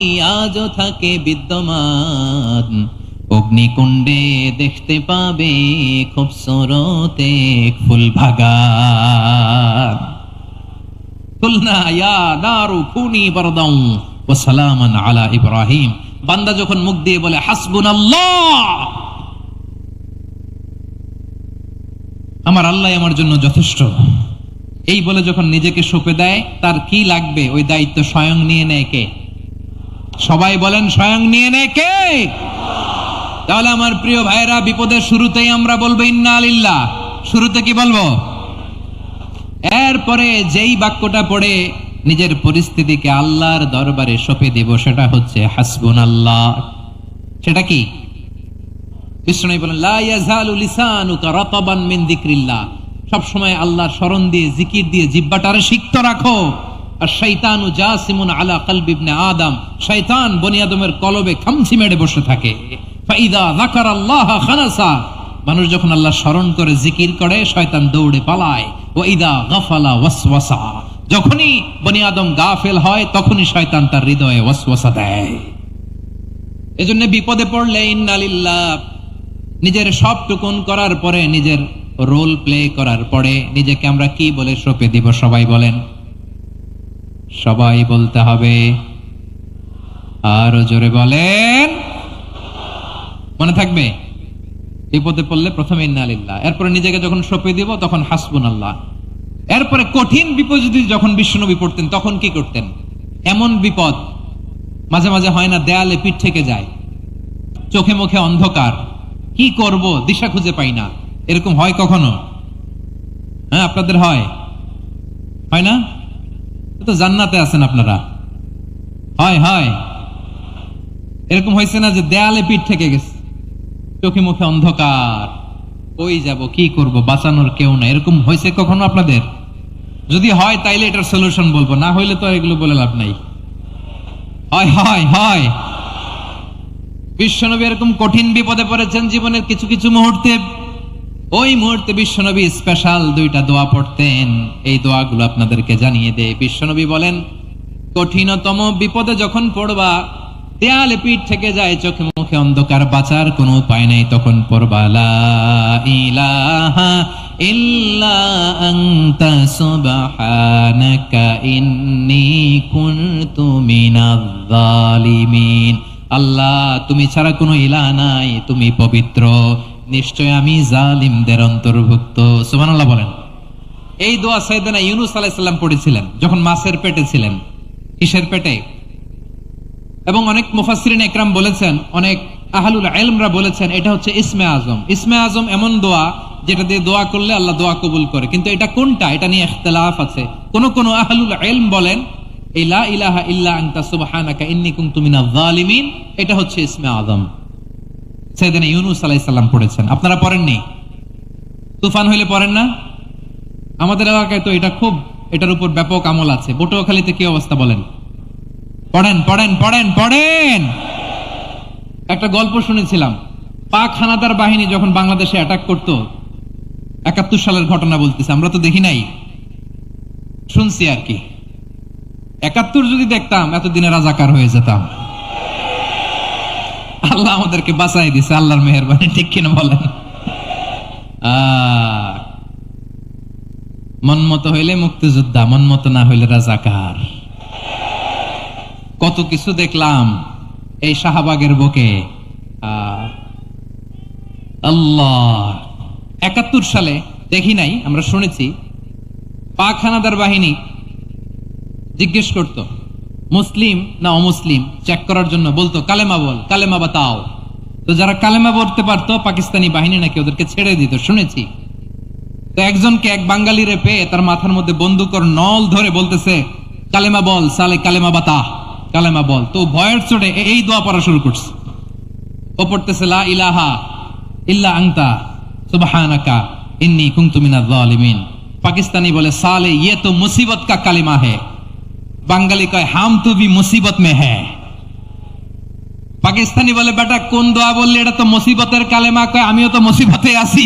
আজও থাকে বিদ্যমান, অগ্নিকুণ্ডে দেখতে পাবে খুবসুরত এক ফুল বাগান। কুলনা ইয়া নারু কুনি বারদান ওয়া সালামান আলা ইব্রাহিম। বান্দা যখন মুখ দিয়ে বলে হাসবুনাল্লাহ, আমার আল্লাহ আমার জন্য যথেষ্ট, এই বলে যখন নিজেকে সঁপে দেয়, তার কি লাগবে ওই দায়িত্ব স্বয়ং নিয়ে নেয় কে? সবাই বলেন স্বয়ং নিয়ে নেয় কে? তাহলে আমার প্রিয় ভাইরা, বিপদের শুরুতেই আমরা বলবো ইন্না লিল্লাহ। শুরুতে কি বলবো? এরপরে যেই বাক্যটা পড়ে নিজের পরিস্থিতিকে আল্লাহর দরবারে সঁপে দিব, সেটা হচ্ছে হাসবুনাল্লাহ। সেটা কি? বিষ্ণু বলেন লা ইয়াজালু লিসানুকা রাতাবান মিন যিকরিল্লাহ। সব সময় আল্লাহর স্মরণ দিয়ে, জিকির দিয়ে জিহ্বাটারে সিক্ত রাখো। আর শয়তানু জাসিমুন আলা কলবি ইবনে আদম। শয়তান বনি আদমের কলবে খামচি মেরে বসে থাকে। ফাইদা যাকারাল্লাহ খানাসা। মানুষ যখন আল্লাহ স্মরণ করে, জিকির করে, শয়তান দৌড়ে পালায়। ওয়া ইদা গাফালা ওয়াসওয়াসা। যখনই বনি আদম গাফেল হয়, তখনই শয়তান তার হৃদয়ে ওয়াসওয়াসা দেয়। এজন্য বিপদে পড়লে ইন্না লিল্লাহ, নিজের সবটুকুন করার পরে, নিজের রোল প্লে করার পরে নিজেকে আমরা কি বলে সঁপে দিব? সবাই বলেন, সবাই বলতে হবে। আরো জোরে বলেন, মনে থাকবে? বিপদে পড়লে প্রথমে ইন্না লিল্লাহ, এরপরে নিজেকে যখন সঁপে দিব তখন হাসবুনাল্লাহ। এরপরে কঠিন বিপদ যদি যখন বিশ্বনবী পড়তেন, তখন কি করতেন? এমন বিপদ মাঝে মাঝে হয় না, দেয়ালে পিঠ থেকে যায়, চোখে মুখে অন্ধকার, কি করব দিশা খুঁজে পাই না, এরকম হয় কখনো? হ্যাঁ, আপনাদের হয়? হয় না? তো জান্নাতে আছেন আপনারা। হয় হয় এরকম হয়েছে না যে দেয়ালে পিঠ থেকে গেছে, চোখে মুখে অন্ধকার, কই যাব, কি করব, বাঁচানোর কেউ না, এরকম হয়েছে কখনো আপনাদের? যদি হয় তাইলে এটার সলিউশন বলবো, না হইলে তো এগুলো বলে লাভ নাই। হয় হয় হয় বিশ্বনবী এরকম কঠিন বিপদে পড়েছেন জীবনের কিছু কিছু মুহূর্তে। ওই মুহূর্তে বিশ্বনবী স্পেশাল দুইটা দোয়া পড়তেন। এই দোয়াগুলো আপনাদেরকে জানিয়ে দেয়। বিশ্বনবী বলেন, কঠিনতম বিপদে যখন পড়বা, দেয়ালে পিঠ থেকে যায়, চোখে মুখে অন্ধকার, বাঁচার কোনো উপায় নাই, তখন পড়বা লা ইলাহা ইল্লা আনতা সুবহানাকা ইন্নী কুনতু মিনাজ জালিমিন। আল্লাহ, তুমি ছাড়া কোনো ইলাহ নাই, তুমি পবিত্র, নিশ্চয় আমি জালিমদের অন্তর্ভুক্ত। সুবহানাল্লাহ বলেন। এই দোয়া সাইয়েদনা ইউনূস আলাইহিস সালাম পড়েছিলেন যখন মাছের পেটে ছিলেন। কিসের পেটে? এবং অনেক মুফাসসিরিন ইকরাম বলেছেন, অনেক আহলুল ইলমরা বলেছেন, এটা হচ্ছে ইসমে আজম। ইসমে আজম এমন দোয়া যেটা দিয়ে দোয়া করলে আল্লাহ দোয়া কবুল করে, কিন্তু এটা কোনটা, এটা নিয়ে ইখতিলাফ আছে। কোন কোন আহলুল ইলম বলেন এই লা ইলাহা ইল্লা আনতা সুবহানাকা ইন্নী কুনতু মিনাজ জালিমিন, এটা হচ্ছে ইসমে আজম। সাইয়েদনা ইউনূস আলাইহিস সালাম পড়েছেন। আপনারা পড়েননি? তুফান হইলে পড়েন না? আমাদের এলাকায় তো এটা খুব, এটার উপর ব্যাপক আমল আছে। পটুয়াখালীতে কি অবস্থা বলেন? পড়েন পড়েন পড়েন পড়েন। একটা গল্প শুনেছিলাম, পাক হানাদার বাহিনী যখন বাংলাদেশে অ্যাটাক করত, ৭১ সালের ঘটনা বলতেছে, আমরা তো দেখি নাই, শুনছি আর কি। ৭১ যদি দেখতাম, এতদিনে রাজাকার হয়ে যেতাম। আল্লাহ আমাদেরকে বাঁচাই দিছে, আল্লাহর মেহেরবানি, ঠিক কিনা বলেন? মন মতো হইলে মুক্তিযোদ্ধা, মন মতো না হইলে রাজাকার। কত কিছু দেখলাম এই শাহবাগের বুকে। আল্লাহ, ৭১ সালে দেখি নাই, আমরা শুনেছি, পাক হানাদার বাহিনী জিজ্ঞেস করত মুসলিম না অমুসলিম চেক করার জন্য, বলতো কালেমা বল, কালেমা বাতাও। তো যারা কালেমা বলতে পারতো, পাকিস্তানি বাহিনী নাকি ওদেরকে ছেড়ে দিত, শুনেছি। তো একজনকে, এক বাঙালিরে পেয়ে তার মাথার মধ্যে বন্দুকর নল ধরে বলতেছে কালেমা বল, সালে কালেমা বাতা, কালেমা বল। তো ভয়ের চোটে এই দোয়া পড়া শুরু করছে। ও পড়তেছে লা ইলাহা ইল্লা আনতা সুবহানাকা ইন্নী কুনতু মিনাজ জালিমিন। পাকিস্তানি বলে সালে ইয়ে তো মুসিবত কা কালিমা হে। বাঙালি কয় হাম তো ভি মুসিবত মে হ্যায়। পাকিস্তানি বলে বেটা কোন দোয়া বললি, এটা তো মুসিবতের কালেমা। কয় আমিও তো মুসিবতে আছি,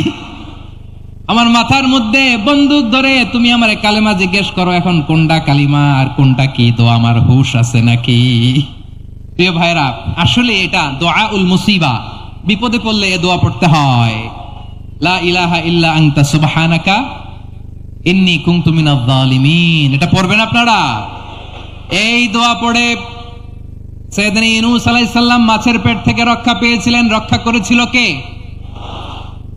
আমার মাথার মধ্যে বন্দুক ধরে তুমি আমার কালেমা জিজ্ঞেস করো, এখন কোনটা কালিমা আর কোনটা কি, তো আমার হুশ আছে নাকি? প্রিয় ভাইরা, আসলে এটা দুআউল মুসিবা, বিপদে পড়লে এ দোয়া পড়তে হয়। লা ইলাহা ইল্লা আনতা সুবহানাকা ইন্নী কুনতু মিনাজ জালিমিন। এটা পড়বেন আপনারা। এই দোয়া পড়ে সাইয়েদনা ইউনূস আলাইহিস সালাম মাছের পেট থেকে রক্ষা পেয়েছিলেন। রক্ষা করেছিল কে?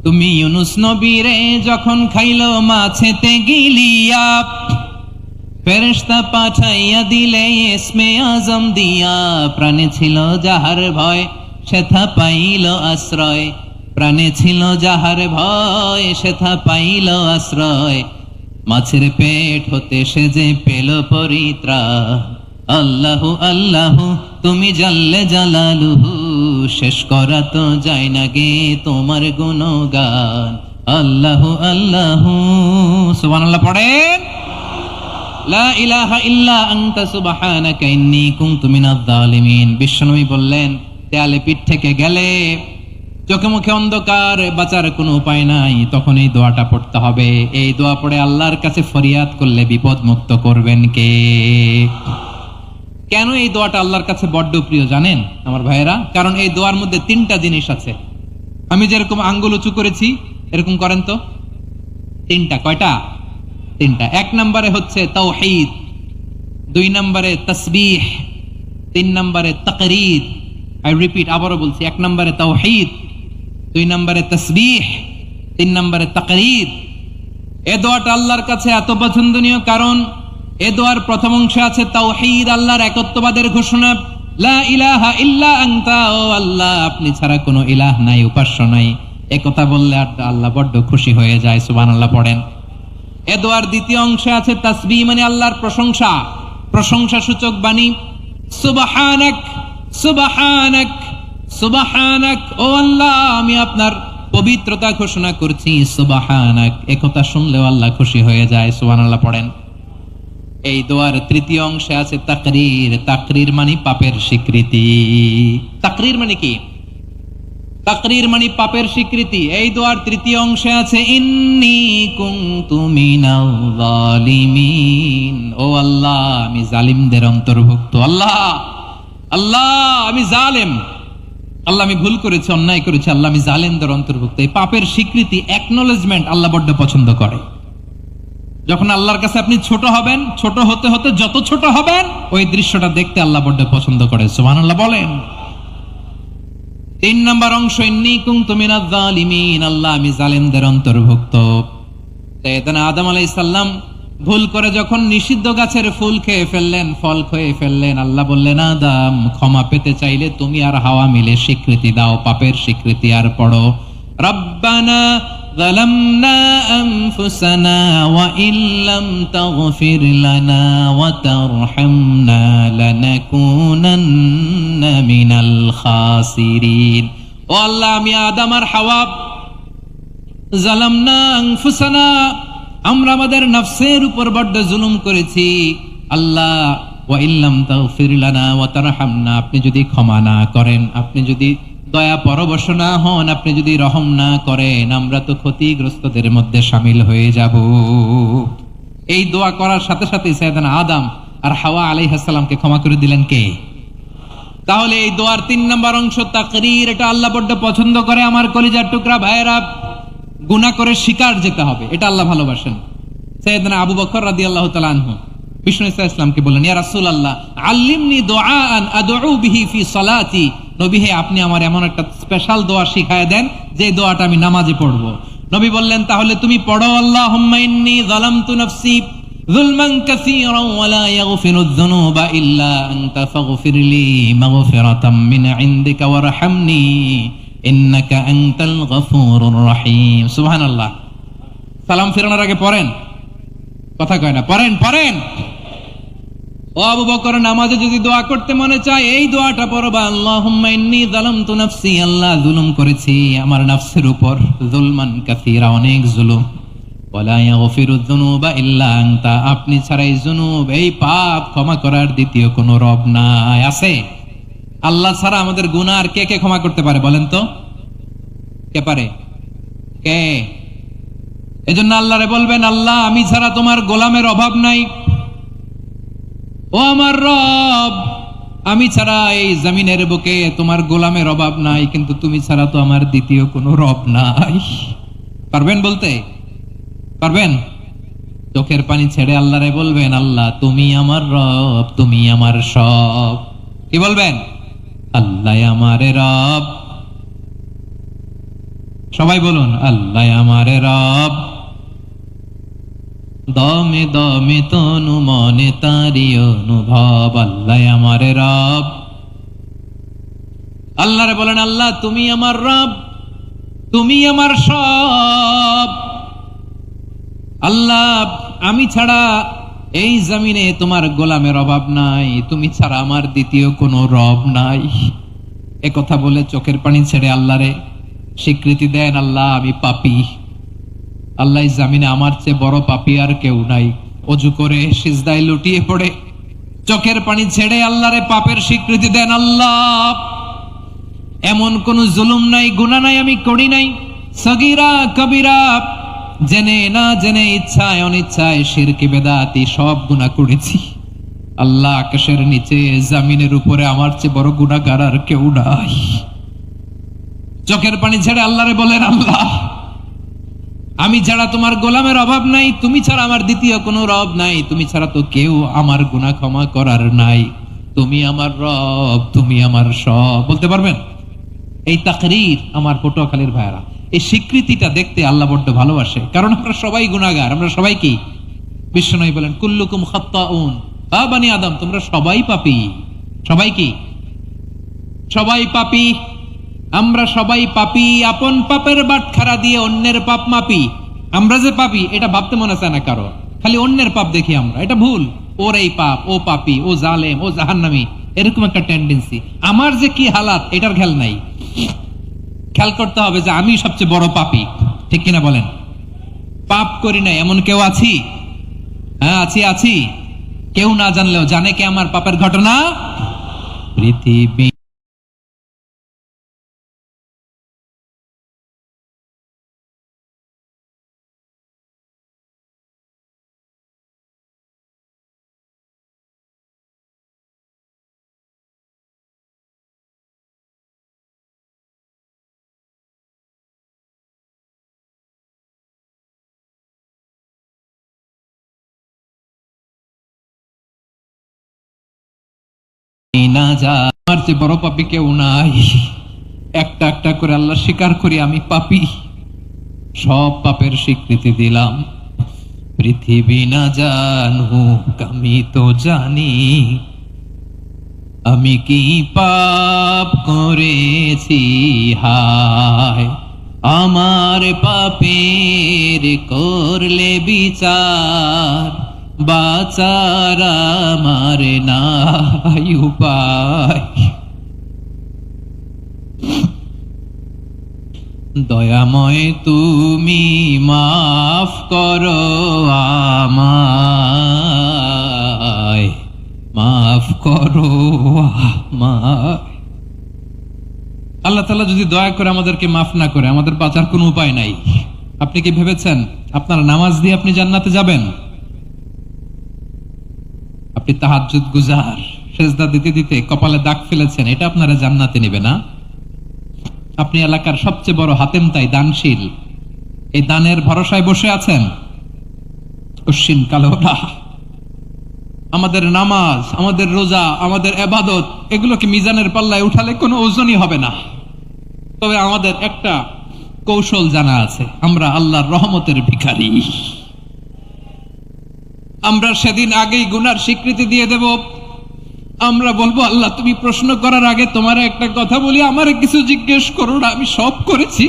তুমি ইউনূস নবীরে যখন খাইলো মাছেতে গিলিয়া, ফেরেশতা পাঠাইয়া দিলে ইসমে আজম দিয়া, প্রাণে ছিল যাহার ভয় সেথা পাইল আশ্রয়, প্রাণে ছিল যাহার ভয় সেথা পাইল আশ্রয়, মাছের পেট হতে সে যে পেল পরিত্রাণ। আল্লাহু আল্লাহু তুমি জাল্লে জালালুহু, শেষ করা তো যায় না গে তোমার গুণগান। আল্লাহু আল্লাহু, সুবহানাল্লাহ পড়েন। লা ইলাহা ইল্লা আনতা সুবহানাকা ইন্নী কুনতু মিনাজ জালিমিন। বিশ্বনবী বললেন, দেয়ালে পিঠ থেকে গেলে, চোখে মুখে অন্ধকার, বাঁচার কোনো উপায় নাই, তখন এই দোয়াটা পড়তে হবে। এই দোয়া পড়ে আল্লাহর কাছে ফরিয়াদ করলে বিপদ মুক্ত করবেন কে? কেন এই দোয়াটা আল্লাহর কাছে বড্ড প্রিয় জানেন আমার ভাইয়েরা? কারণ এই দোয়ার মধ্যে তিনটা জিনিস আছে। আমি যেরকম আঙ্গুল উঁচু করেছি এরকম করেন তো। তিনটা। কয়টা? তিনটা। এক নম্বরে হচ্ছে তাওহীদ, দুই নম্বরে তাসবিহ, তিন নম্বরে তাকরীর। আই রিপিট, আবারও বলছি, এক নম্বরে তাওহীদ, দুই নম্বরে তাসবিহ, তিন নম্বরে তাকরীর। এ দোয়াটা আল্লাহর কাছে এত পছন্দনীয় কারণ এ দোয়ার প্রথম অংশে আছে তাওহীদ, আল্লাহর একত্ববাদের ঘোষণা। লা ইলাহা ইল্লা আনতা, ও আল্লাহ আপনি ছাড়া কোনো ইলাহ নাই, উপাস্য নাই, এ কথা বললে আল্লাহ বড্ড খুশি হয়ে যায়। সুবহানাল্লাহ পড়েন। এ দোয়ার দ্বিতীয় অংশে আছে তাসবিহ, মানে আল্লাহর প্রশংসা, প্রশংসা সূচক বাণী। সুবহানাক সুবহানাক সুবহানাক, ও আল্লাহ আমি আপনার পবিত্রতা ঘোষণা করছি। সুবহানাক, এ কথা শুনলেও আল্লাহ খুশি হয়ে যায়। সুবহানাল্লাহ পড়েন। এই দোয়ার তৃতীয় অংশে আছে তাকরীর, তাকরীর মানে পাপের স্বীকৃতি। তাকরীর মানে কি? তাকরীর মানে পাপের স্বীকৃতি। এই দোয়ার তৃতীয় অংশে আছে ইন্নী কুনতু মিনাল জালিমিন, ও আল্লাহ আমি জালিমদের অন্তর্ভুক্ত। আল্লাহ আল্লাহ আমি জালেম, আল্লাহ আমি ভুল করেছি, অন্যায় করেছি, আল্লাহ আমি জালেমদের অন্তর্ভুক্ত। এই পাপের স্বীকৃতি, অ্যাকনলেজমেন্ট আল্লাহ বড্ড পছন্দ করে। যখন আল্লাহর কাছে আপনি ছোট হবেন, ছোট হতে হতে যত ছোট হবেন, ওই দৃশ্যটা দেখতে আল্লাহ বড্ড পছন্দ করে। সুবহানাল্লাহ বলেন। তিন নম্বর অংশ ইন্নী কুনতু মিনাজ জালিমিন, আল্লাহ আমি জালেমদের অন্তর্ভুক্ত। সাইয়েদনা আদম আলাইহিস সালাম ভুল করে যখন নিষিদ্ধ গাছের ফুল খেয়ে ফেললেন, ফল খেয়ে ফেললেন, আল্লাহ বললেন আদম ক্ষমা পেতে চাইলে তুমি আর হাওয়া মিলে স্বীকৃতি দাও, পাপের স্বীকৃতি। আর পড়ো রব্বানা ظلمنا أنفسنا وإن لم تغفر لنا وترحمنا لنكونن من الخاسرين। ও আল্লাহ আমি আদম আর হাওয়া জালামনা আনফুসানা, আমরা আমাদের নফসের উপর বড্ড জুলুম করেছি। আল্লাহ ওয়া ইল্লাম তাগফির লানা ওয়া তারহামনা, আপনি যদি ক্ষমা না করেন, আপনি যদি দয়া পরবশ না হন, আপনি যদি রহম না করেন, আমরা তো ক্ষতিগ্রস্তদের মধ্যে শামিল হয়ে যাব। এই দোয়া করার সাথে সাথে সাইয়েদনা আদম আর হাওয়া আলাইহিস সালামকে ক্ষমা করে দিলেন কে? তাহলে এই দোয়ার তিন নম্বর অংশ তাকরীর, এটা আল্লাহ বড্ড পছন্দ করে। আমার কলিজার টুকরা ভাইয়েরা, গুনাহ করে শিকার যেতে হবে, এটা আল্লাহ ভালোবাসেন। সাইয়েদনা আবু বকর রাদিয়াল্লাহু তাআলা আনহু বিষ্ণু ইসলামকে বললেন, ইয়া রাসূলুল্লাহ আল্লিমনি দুআআন আদউ বিহি ফি সালাতি, নবী হে আপনি আমার এমন একটা স্পেশাল দোয়া শিখায় দেন যে দোয়াটা আমি নামাজে পড়ব। নবী বললেন, তাহলে তুমি পড়ো আল্লাহুম্মা ইন্নী যালামতু নাফসি যুলমান কাসীরান ওয়া লা ইয়াগফিরুয যুনুবা ইল্লা আনতা ফাগফিরলি মাগফিরাতাম মিন ইনদিকা ওয়ারহামনি ইন্নাকা আনতাল গফুরুর রহিম। সুবহানাল্লাহ। সালাম ফেরানোর আগে পড়েন, কথা কয় না, পড়েন পড়েন। ও আবু বকর, নামাজে যদি দোয়া করতে মনে চায় এই দোয়াটা পড়বা, আল্লাহুম্মা ইন্নী যালামতু নাফসি, আল্লাহ জুলুম করেছি আমার নফসের উপর, যুলমান কাসীরা, অনেক জুলুম, ওয়া লা ইয়াগফিরুয যুনুবা ইল্লা আনতা, আপনি ছাড়া এই জুনুব, এই পাপ ক্ষমা করার দ্বিতীয় কোনো রব নাই। আছে? আল্লাহ ছাড়া আমাদের গুনাহ আর কে কে ক্ষমা করতে পারে বলেন তো? কে পারে? কে? এজন্য আল্লাহরে বলবেন, আল্লাহ আমি ছাড়া তোমার গোলামের অভাব নাই, ও আমার রব আমি ছাড়া এই জমিনের বুকে তোমার গোলামের অভাব নাই, কিন্তু তুমি ছাড়া তো আমার দ্বিতীয় কোনো রব নাই। পারবেন বলতে? পারবেন? চোখের পানি ছেড়ে আল্লাহরে বলবেন, আল্লাহ তুমি আমার রব, তুমি আমার সব। কি বলবেন? আল্লাহ আমার রব। সবাই বলুন, আল্লাহ আমার রব। দমে দমে তনু মনে তারি অনুভব, আল্লাহ আমার রব। আল্লাহরে বলেন, আল্লাহ তুমি আমার রব, তুমি আমার সব। আল্লাহ আমি ছাড়া এই জমিনে তোমার গোলামের অভাব নাই, তুমি ছাড়া আমার দ্বিতীয় কোনো রব নাই। এ কথা বলে চোখের পানি ছেড়ে আল্লাহরে স্বীকৃতি দেন, আল্লাহ আমি পাপী। আল্লাহ জামিনে আমার চেয়ে বড় পাপী আর কেউ নাই। অজু করে সিজদায় লুটিয়ে পড়ে চোখের পানি ছেড়ে আল্লাহরে পাপের স্বীকৃতি দেন, আল্লাহ এমন কোন জুলুম নাই, গুনাহ নাই আমি করি নাই, সগীরা কবিরা, জেনে না জেনে, ইচ্ছায় অনিচ্ছায়, শিরক বেদাতি সব গুনাহ করেছি। আল্লাহ আকাশের নিচে জমিনের উপরে আমার চেয়ে বড় গুনাহগার আর কেউ নাই। চোখের পানি ছেড়ে আল্লাহরে বলেন, আল্লাহ আমি ছাড়া তোমার গোলামের অভাব নাই, তুমি ছাড়া আমার দ্বিতীয় কোনো রব নাই, তুমি ছাড়া তো কেউ আমার গুনাহ ক্ষমা করার নাই, তুমি আমার রব, তুমি আমার সব। বলতে পারবেন? এই তাকরীর আমার পটুয়াখালীর ভাইরা, এই স্বীকৃতিটা দেখতে আল্লাহ বড্ড ভালোবাসে, কারণ আমরা সবাই গুনাহগার। আমরা সবাই কি? বিশ্বনবী বলেন, কুল্লুকুম খাত্তাউন বা বানি আদম, তোমরা সবাই পাপী। সবাই কি? সবাই পাপী। আমরা সবাই পাপী। আপন পাপের বাটখারা দিয়ে অন্যের পাপ মাপি। আমরা যে পাপী এটা ভাবতে মনে চায় না কারো, খালি অন্যের পাপ দেখি আমরা। এটা ভুল। ওর এই পাপ, ও পাপী, ও জালেম, ও জাহান্নামী, এরকম একটা টেন্ডেন্সি। আমার যে কি হালাত এটার খেয়াল নাই। খেয়াল করতে হবে যে আমি সবচেয়ে বড় পাপী। ঠিক কিনা বলেন? পাপ করি নাই এমন কেউ আছি? হ্যাঁ আছি, আছি। কেউ না জানলেও জানে কে আমার পাপের ঘটনা? পৃথিবী না যা, আমার চেয়ে বড় পাপী কেউ নাই। একটা একটা করে আল্লাহ স্বীকার করি আমি পাপী, সব পাপের স্বীকৃতি দিলাম। পৃথিবী না জানুক আমি তো জানি, আমি কি পাপ করেছি, হায় আমার পাপের করলে বিচার, বাঁচার আমার নাই উপায়। দয়াময় তুমি মাফ করো আমায়, মাফ করো আমায়। আল্লাহ তাআলা যদি দয়া করে আমাদেরকে মাফ না করে, আমাদের বাঁচার কোনো উপায় নাই। আপনি কি ভেবেছেন আপনার নামাজ দিয়ে আপনি জান্নাতে যাবেন? আপনি তাহাজ্জুদ গুজার, সেজদা দিতে দিতে কপালে দাগ ফেলেছেন, এটা আপনারা জান্নাতে নেবে না? আপনি এলাকার সবচেয়ে বড় হাতেম তাই, দানশীল, এই দানের ভরসায় বসে আছেন, কশিন কালো না। আমাদের নামাজ, আমাদের রোজা, আমাদের ইবাদত, এগুলোকে মিজানের পাল্লায় উঠালে কোনো ওজনই হবে না। তবে আমাদের একটা কৌশল জানা আছে, আমরা আল্লাহর রহমতের ভিখারি। আমরা সেদিন আগেই গুনার স্বীকৃতি দিয়ে দেব। আমরা বলবো, আল্লাহ তুমি প্রশ্ন করার আগে তোমার একটা কথা বলি, আমারে কিছু জিজ্ঞেস করো না, আমি সব করেছি।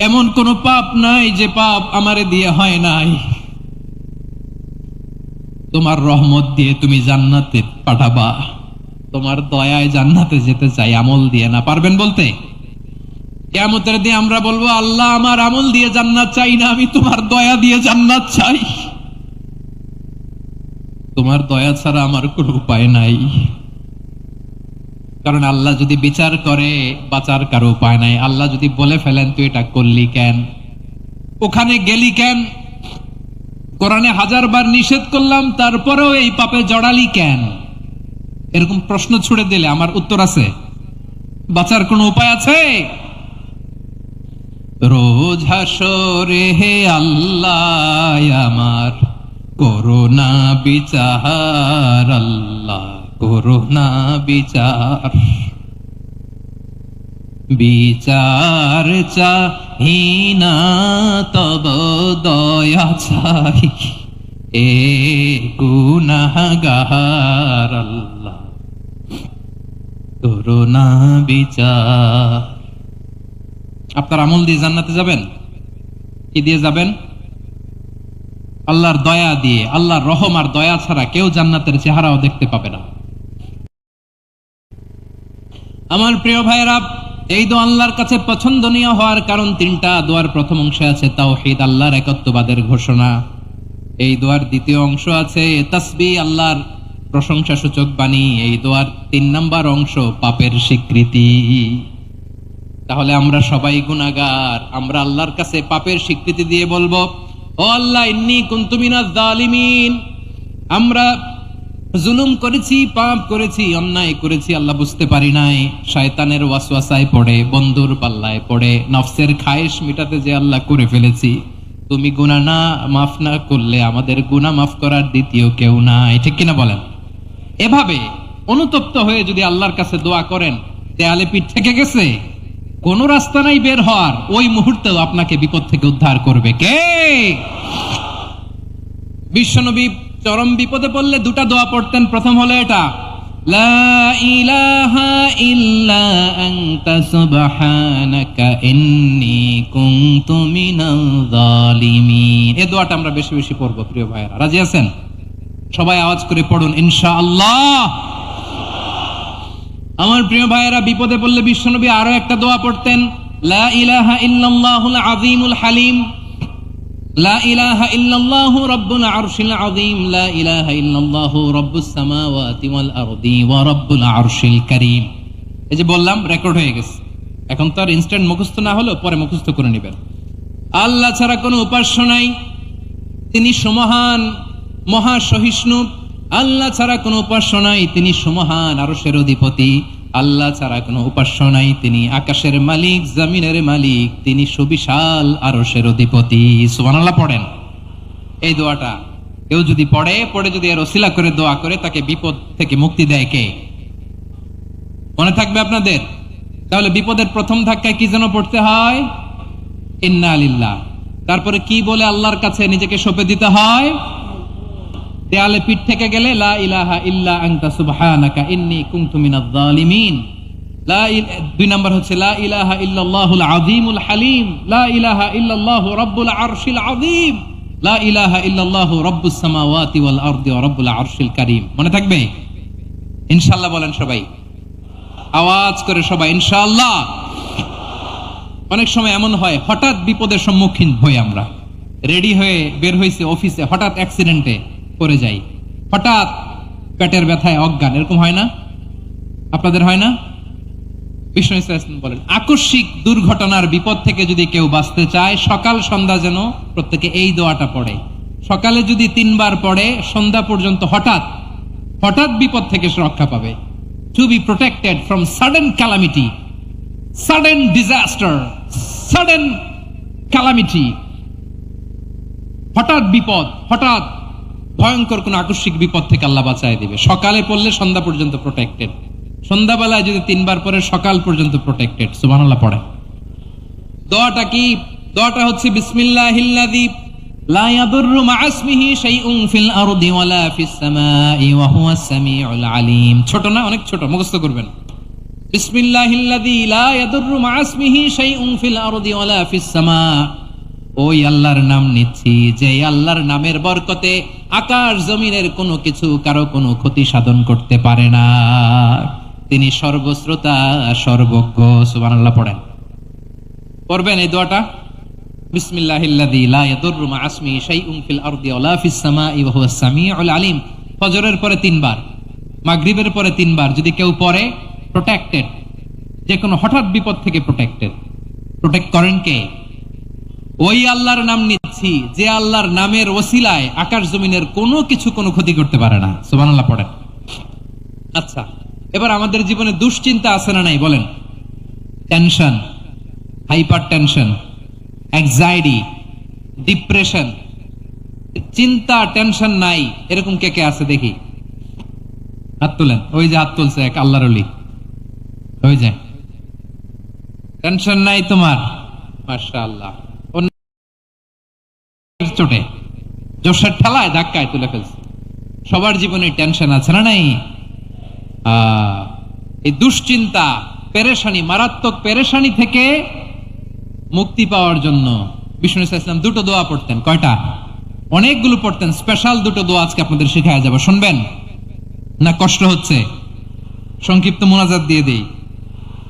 এমন কোন পাপ নাই যে পাপ আমারে দিয়ে হয় নাই। তোমার রহমত দিয়ে তুমি জান্নাতে পাঠাবা, তোমার দয়ায় জান্নাতে যেতে চাই, আমল দিয়ে না। পারবেন বলতে? কিয়ামতের দিন আমরা বলবো, আল্লাহ আমার আমল দিয়ে জান্নাত চাই না, আমি তোমার দয়া দিয়ে জান্নাত চাই। তোমার দয়া ছাড়া আমার কোনো উপায় নাই। কারণ আল্লাহ যদি বিচার করে, বাঁচার কারো উপায় নাই। আল্লাহ যদি বলে ফেলেন তুই এটা করলি কেন, ওখানে গেলি কেন, কোরআনে 1000 বার নিষেধ করলাম, তারপরেও এই পাপে জড়ালি কেন? এরকম প্রশ্ন ছুড়ে দিলে আমার উত্তর আছে? বাঁচার কোনো উপায় আছে? রোজ হাসরে হে আল্লাহ আমার করোনা বিচার, আল্লাহ করোনা বিচার, বিচার চাহিনা তব দয়া চাই, এ গুনাহগার আল্লাহ করোনা বিচার। আপনার আমল দিয়ে জান্নাতে যাবেন? কি দিয়ে যাবেন? আল্লাহর দয়া দিয়ে। আল্লাহর রহম আর দয়া ছাড়া কেউ জান্নাতের চেহারাও দেখতে পাবে না। আমার প্রিয় ভাইরা, এই দোয়া আল্লাহর কাছে পছন্দনীয় হওয়ার কারণ তিনটা। দোয়ার প্রথম অংশে আছে তাওহীদ, আল্লাহর একত্ববাদের ঘোষণা। এই দোয়ার দ্বিতীয় অংশ আছে তাসবিহ, আল্লাহর প্রশংসা সূচক বাণী। এই দোয়ার 3 নাম্বার অংশ পাপের স্বীকৃতি। তাহলে আমরা সবাই গুনাহগার। আমরা আল্লাহর কাছে পাপের স্বীকৃতি দিয়ে বলবো, ও আল্লাহ, ইন্নী কুনতু মিনাজ জালিমিন, আমরা জুলুম করেছি, পাপ করেছি, অন্যায় করেছি, আল্লাহ বুঝতে পারি নাই। শয়তানের ওয়াসওয়াসায় পড়ে, বন্ধুর পাল্লায় পড়ে, নফসের খায়েশ মিটাতে যে আল্লাহ করে ফেলেছি। তুমি গুনাহ না মাফ না করলে আমাদের গুনাহ মাফ করার দ্বিতীয় কেউ নাই। ঠিক কিনা বলেন? এভাবে অনুতপ্ত হয়ে যদি আল্লাহর কাছে দোয়া করেন, দেয়ালে পিঠ থেকে গেছে, কোন রাস্তা নাই বের হওয়ার, ওই মুহূর্তেও আপনাকে বিপদ থেকে উদ্ধার করবে কে? বিশ্বনবী চরম বিপদে পড়লে 2টা দোয়া পড়তেন। প্রথম হলো এটা, লা ইলাহা ইল্লা আনতা সুবহানাকা ইন্নী কুনতু মিনাল জালিমিন। এই দোয়াটা আমরা বেশি বেশি পড়ব প্রিয় ভাইরা। রাজি আছেন? সবাই আওয়াজ করে পড়ুন ইনশাআল্লাহ। আমার প্রিয় ভাইয়েরা, বিপদে পড়লে বিশ্বনবী আরো একটা দোয়া পড়তেন, লা ইলাহা ইল্লাল্লাহুল আযীমুল হালিম, লা ইলাহা ইল্লাল্লাহু রাব্বুল আরশিল আযীম, লা ইলাহা ইল্লাল্লাহু রাব্বুস সামাওয়াতি ওয়াল আরদি ওয়া রাব্বুল আরশিল কারীম। এই যে বললাম, রেকর্ড হয়ে গেছে। এখন তো আর ইনস্ট্যান্ট মুখস্থ না হলেও পরে মুখস্থ করে নেবেন। আল্লাহ ছাড়া কোনো উপাস্য নাই, তিনি সমহান মহা সহিষ্ণু। আল্লাহ ছাড়া কোনো উপাস্য নাই, তিনি সমহান আরশের অধিপতি। আল্লাহ ছাড়া কোনো উপাস্য নাই, তিনি আকাশের মালিক, জমিনের মালিক, তিনি সুবিশাল আরশের অধিপতি। সুবহানাল্লাহ পড়েন। এই দোয়াটা কেউ যদি পড়ে যদি এর ওসিলা করে দোয়া করে, তাকে বিপদ থেকে মুক্তি দেয় কে? মনে থাকবে আপনাদের? তাহলে বিপদের প্রথম ধাক্কায় কি যেন পড়তে হয়? ইন্না লিল্লাহ। তারপরে কি বলে আল্লাহর কাছে নিজেকে সঁপে দিতে হয়? দেয়ালে পিঠ থেকে গেলে লা ইলাহা ইল্লা আনতা সুবহানাকা ইন্নী কুনতু মিনাজ জালিমিন। 2 নাম্বার হচ্ছে লা ইলাহা ইল্লাল্লাহুল আযীমুল হালিম, লা ইলাহা ইল্লাল্লাহু রাব্বুল আরশিল আযীম, লা ইলাহা ইল্লাল্লাহু রাব্বুস সামাওয়াতি ওয়াল আরদি ওয়া রাব্বুল আরশিল কারীম। মনে থাকবে? ইনশাআল্লাহ বলেন সবাই, আওয়াজ করে সবাই ইনশাআল্লাহ। অনেক সময় এমন হয়, হঠাৎ বিপদের সম্মুখীন হই আমরা, রেডি হয়ে বের হইছে অফিসে, হঠাৎ অ্যাক্সিডেন্টে পড়ে যাই, হঠাৎ পেটের ব্যথায় অজ্ঞান। এরকম হয় না? আপনাদের হয় না? বিষ্ণু ইসলাম বলেন, আকস্মিক দুর্ঘটনার বিপদ থেকে যদি কেউ বাঁচতে চায়, সকাল সন্ধ্যা যেন প্রত্যেকে এই দোয়াটা পড়ে। সকালে যদি 3 বার পড়ে, সন্ধ্যা পর্যন্ত হঠাৎ হঠাৎ বিপদ থেকে সে রক্ষা পাবে। To be protected from sudden calamity, sudden disaster, sudden calamity. হঠাৎ বিপদ, হঠাৎ ভয়ঙ্কর কোন আকস্মিক বিপদ থেকে আল্লাহ বাঁচায় দিবে। সকালে পড়লে সন্ধ্যা পর্যন্ত প্রোটেক্টেড, সন্ধ্যাবেলায় যদি 3 বার পরে সকাল পর্যন্ত প্রোটেক্টেড। সুবহানাল্লাহ পড়ে। দোয়াটা কি? দোয়াটা হচ্ছে বিসমিল্লাহিল্লাযী লা ইয়াদুররু মা ইসমিহি শাইউন ফিল আরদি ওয়ালা ফিস সামাই ওয়া হুয়াস সামিউল আলিম। ছোট না? অনেক ছোট, মুখস্থ করবেন। বিসমিল্লাহিল্লাযী লা ইয়াদুররু মা ইসমিহি শাইউন ফিল আরদি ওয়ালা ফিস সামা। ওই আল্লাহর নাম নিচ্ছি, যে আল্লাহর নামের বরকতে আকাশ জমিনের কোনো কিছু কারো কোনো ক্ষতি সাধন করতে পারে না। তিনি সর্বশ্রোতা, সর্বজ্ঞ। সুবহানাল্লাহ পড়েন। পড়বেন এই দোয়াটা, বিসমিল্লাহিল্লাযী লা ইয়াদুররু মা ইসমিহি শাইউন ফিল আরদি ওয়ালা ফিস সামাই ওয়া হুয়াস সামিউল আলিম। ফজরের পরে 3 বার, মাগরিবের পরে 3 বার যদি কেউ পড়ে, প্রোটেক্টেড। যে কোনো হঠাৎ বিপদ থেকে প্রোটেক্টেড। প্রোটেক্ট করেন কে? ওই আল্লাহর নাম নিচ্ছি যে আল্লাহর নামের ওসিলায় আকাশ জমিনের কোনো কিছু কোনো ক্ষতি করতে পারে না। সুবহানাল্লাহ পড়েন। আচ্ছা, এবার আমাদের জীবনে দুশ্চিন্তা আছে না নাই বলেন? Tension, hyper tension, anxiety, depression, চিন্তা টেনশন নাই এরকম কে কে আছে দেখি, হাত তুলেন। ওই যে হাত তুলছে এক আল্লাহর ওলি, ওই যে টেনশন নাই তোমার, মাশাআল্লাহ। চোটে জোশের ঠেলায় ধাক্কায় তুলে ফেলছে। সবার জীবনে টেনশন আছে না নাই? এই দুশ্চিন্তা, পেরেশানি, মারাত্মক পেরেশানি থেকে মুক্তি পাওয়ার জন্য বিষ্ণু ইসলাম দুটো দোয়া পড়তেন। কয়টা? অনেকগুলো পড়তেন। স্পেশাল দুটো দোয়া আজকে আপনাদের শেখায় যাব, শুনবেন না? কষ্ট হচ্ছে? সংক্ষিপ্ত মোনাজাত দিয়ে দেই।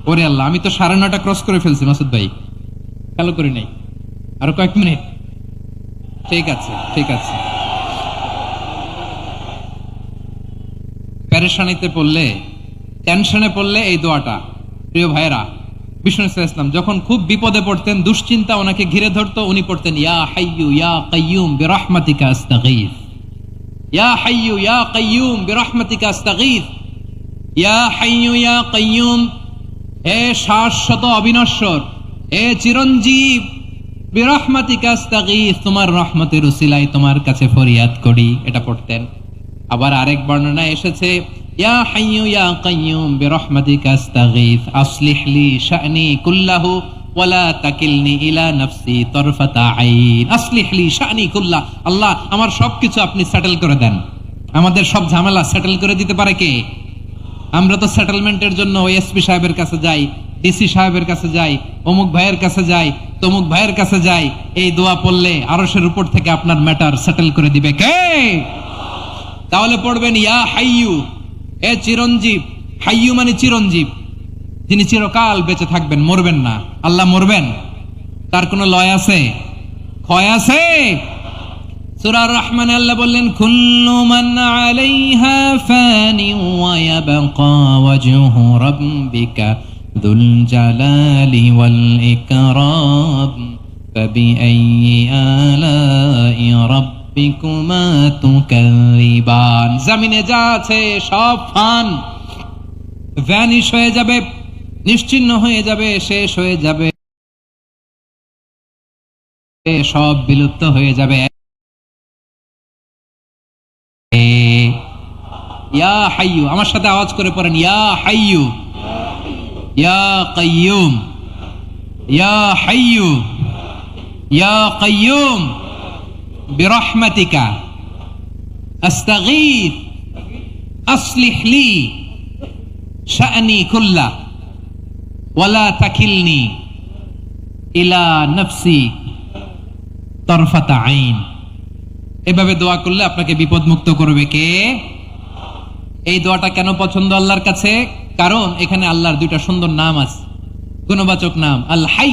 ওরে আল্লাহ, আমি তো 9:30 ক্রস করে ফেলছি মাসুদ ভাই, খেয়াল করি নাই। আরো কয়েক মিনিট। ঠিক আছে, ঠিক আছে। পেরেশানিতে পড়লে, টেনশনে পড়লে এই দোয়াটা, প্রিয় ভাইরা, বিষ্ণু ইসলাম যখন খুব বিপদে পড়তেন, দুশ্চিন্তা ওনাকে ঘিরে ধরতো, উনি পড়তেন ইয়া হাইয়্যু ইয়া কাইয়্যুম বিরহমাতিকা আস্তাগীথ, ইয়া হাইয়্যু ইয়া কাইয়্যুম বিরহমাতিকা আস্তাগীথ, ইয়া হাইয়্যু ইয়া কাইয়্যুম, হে শাশ্বত অবিনশ্বর, হে চিরঞ্জীব, বিরহমাতিকা আস্তাগীথ, তোমার রহমতের উসিলায় তোমার কাছে ফরিয়াদ করি। এটা পড়তেন। আবার আরেক বর্ণনায় এসেছে ইয়া হাইয়্যু ইয়া কাইয়্যুম বিরহমাতিকা আস্তাগীথ আসলিহ লি শা'নি কুল্লাহু ওয়ালা তাকিলনি ইলা নাফসি তারফাতা আইন। আসলিহ লি শা'নি কুল্লাহ, আল্লাহ আমার সবকিছু আপনি সেটেল করে দেন। আমাদের সব ঝামেলা সেটেল করে দিতে পারে কে? আমরা তো সেটেলমেন্টের জন্য ওই এসপি সাহেবের কাছে যাই, ডিসি সাহেবের কাছে যাই, অমুক ভাইয়ের কাছে যাই, তমুক ভাইয়ের কাছে যাই। এই দোয়া পড়লে আরশের উপর থেকে আপনার ম্যাটার সেটেল করে দিবে কে? তাহলে পড়বেন ইয়া হাইয়্যু, হে চিরঞ্জীব। হাইয়্যু মানে চিরঞ্জীব, যিনি চিরকাল বেঁচে থাকবেন, মরবেন না। আল্লাহ মরবেন? তার কোনো লয় আছে? ক্ষয় আছে? সূরা আর-রহমানে আল্লাহ বললেন কুল্লু মান আলাইহা ফানি ওয়া ইয়াবকা ওয়াজহু রাব্বিকা যুল জালালি ওয়াল ইকরাম ফাবিআইয়ি আলাই রাব্বিকুমা তুকাযিবান। জমিনে যা আছে সব ফান, ভ্যানিশ হয়ে যাবে, নিশ্চিহ্ন হয়ে যাবে, শেষ হয়ে যাবে, সব বিলুপ্ত হয়ে যাবে। ইয়া হাইয়্যু, আমার সাথে আওয়াজ করে পড়েন ইয়া হাইয়্যু ইয়া কাইয়্যুম ইয়া হাইয়্যু ইয়া কাইয়্যুম বিরহমাতিকা আস্তাগীথ আসলিহ লি শা'নি কুল্লাহ ওয়ালা তাকিলনি ইলা নাফসি তারফাতা আইন। এভাবে দোয়া করলে আপনাকে বিপদ মুক্ত করবে কে? এই দোয়াটা কেন পছন্দ আল্লাহর কাছে? কারণ এখানে আল্লাহর দুইটা সুন্দর নাম আছে, গুণবাচক নাম, আল হাই,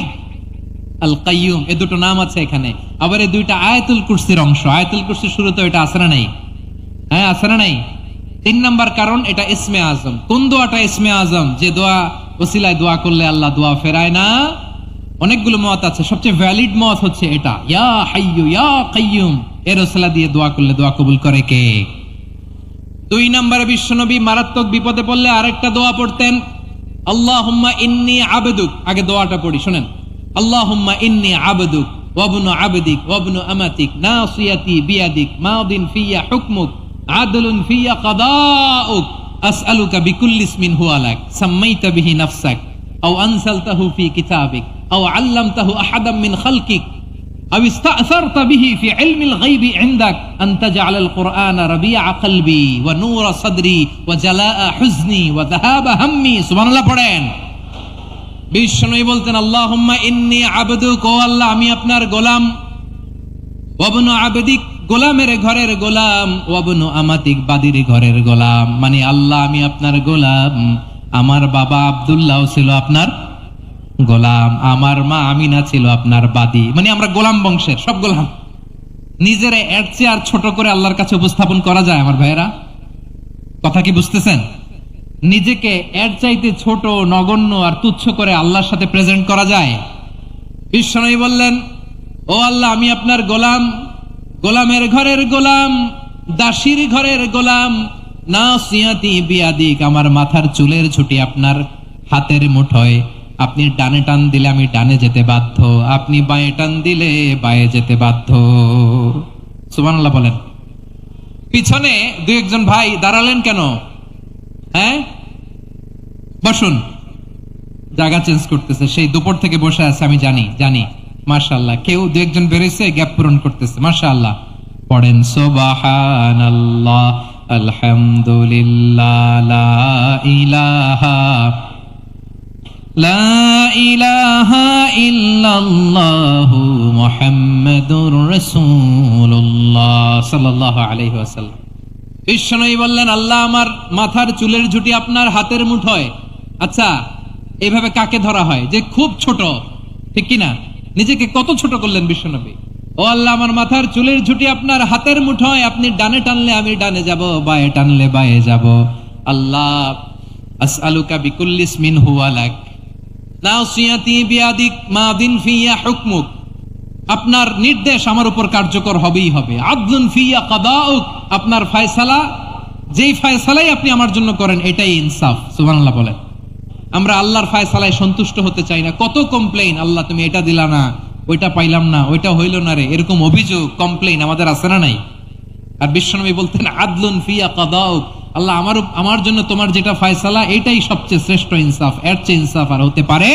আল কাইয়ুম, এই দুটো নাম আছে এখানে। আবার এই দুইটা আয়াতুল কুরসির অংশ। আয়াতুল কুরসির শুরুতে এটা আছে না নাই? হ্যাঁ, আছে না নাই? 3 নাম্বার কারণ, এটা ইসমে আজম। কোন দোয়াটা ইসমে আজম? যে দোয়া ওসিলায় দোয়া করলে আল্লাহ দোয়া ফেরায় না। অনেকগুলো মত আছে, সবচেয়ে ভ্যালিড মত হচ্ছে এটা, ইয়া হাইয়্যু ইয়া কাইয়্যুম, এর ওসিলা দিয়ে দোয়া করলে দোয়া কবুল করে কে? 2 নম্বরে বিশ্বনবী মারাত্মক বিপদে পড়লে আরেকটা দোয়া পড়তেন, আল্লাহুম্মা ইন্নী আবদুক। আগে দোয়াটা পড়ি, শুনেন। আল্লাহুম্মা ইন্নী আবদুক ওয়া ইবনু আবদিক ওয়া ইবনু আমাতিক নাসিয়াতি বিয়াদিক মাদিন ফিয়া হুকমুক আদলুন ফিয়া কাদাউক আসআলুকা বিকুল্লি ইসমিন হুয়া লাক সাম্মাইতা বিহি নাফসাক আও আনসালতাহু ফি কিতাবিক আও আল্লামতাহু আহাদাম মিন খালকিক أو استأثرت به في علم الغيب عندك أن تجعل القرآن ربيع قلبي ونور صدري وجلاء حزني وذهاب همي। سبحان الله পড়েন। বিশ্বনবী বলতেন আল্লাহুম্মা ইন্নী আবদুক, ও আল্লাহ আমি আপনার গোলাম, ওয়া ইবনু আবদিক, গোলামের ঘরের গোলাম, ওয়া ইবনু আমাতিক, বাদীর ঘরের গোলাম। মানে আল্লাহ আমি আপনার গোলাম, আমার বাবা আব্দুল্লাহ ছিল আপনার গোলাম, আমার মা আমিনা ছিল আপনার বাদী। মানে আমরা গোলাম বংশের, সব গোলাম। নিজের এর চেয়ে আর ছোট করে আল্লাহর কাছে উপস্থাপন করা যায় আমার ভাইয়েরা? কথা কি বুঝতেছেন? নিজেকে এর চাইতে ছোট, নগণ্য আর তুচ্ছ করে আল্লাহর সাথে প্রেজেন্ট করা যায়? বিশ্বনবী বললেন ও আল্লাহ, আমি আপনার গোলাম, গোলামের ঘরের গোলাম, দাসীর ঘরের গোলাম। নাসিয়াতি বিয়াদিক, আমার মাথার চুলের ঝুঁটি আপনার হাতের মুঠোয়। আপনি ডানে টান দিলে আমি ডানে যেতে বাধ্য, আপনি বাঁয়ে টান দিলে বাঁয়ে যেতে বাধ্য। সুবহানাল্লাহ বলেন। পিছনে দুই একজন ভাই দাঁড়ালেন কেন? হ্যাঁ, বসুন। জায়গা চেঞ্জ করতেছে, সেই দুপুর থেকে বসে আছে, আমি জানি। মাশাআল্লাহ, কেউ দু একজন বেরোইছে, গ্যাপ পূরণ করতেছে। মাশাআল্লাহ, পড়েন সুবহানাল্লাহ, আলহামদুলিল্লাহ, লা ইলাহা ইল্লাল্লাহু মুহাম্মাদুর রাসূলুল্লাহ সাল্লাল্লাহু আলাইহি ওয়াসাল্লাম। বিশ্বনবী বললেন, আল্লাহ, আমার মাথার চুলের ঝুঁটি আপনার হাতের মুঠোয়। আচ্ছা, এইভাবে কাকে ধরা হয়? যে খুব ছোট, ঠিক কিনা? নিজেকে কত ছোট করলেন বিশ্বনবী। ও আল্লাহ, আমার মাথার চুলের ঝুঁটি আপনার হাতের মুঠোয়, আপনি ডানে টানলে আমি ডানে যাব, বাঁয়ে টানলে বাঁয়ে যাব। আল্লাহ, আসআলুকা বিকুল্লি ইসমিন হুয়া লাক, নাসিয়াতি বিয়াদিক, মাদিন ফিয়া হুকমুক। আপনার নির্দেশ আমার উপর কার্যকর হবেই হবে। আদলুন ফিয়া কাদাউক, আপনার ফয়সালা, যেই ফয়সালাই আপনি আমার জন্য করেন এটাই ইনসাফ। সুবহানাল্লাহ বলেন। আমরা আল্লাহর ফয়সালায় সন্তুষ্ট হতে চাই না। কত কমপ্লেইন, আল্লাহ তুমি এটা দিলা না, ওইটা পাইলাম না, ওইটা হইল না রে, এরকম অভিযোগ, কমপ্লেইন আমাদের আছে না নাই? আর বিশ্বনবী বলতেন, আদলুন ফিয়া কাদাউক, আল্লাহ, আমার জন্য তোমার যেটা ফয়সালা এটাই সবচেয়ে শ্রেষ্ঠ ইনসাফ, এর চেয়ে ইনসাফ আর হতে পারে?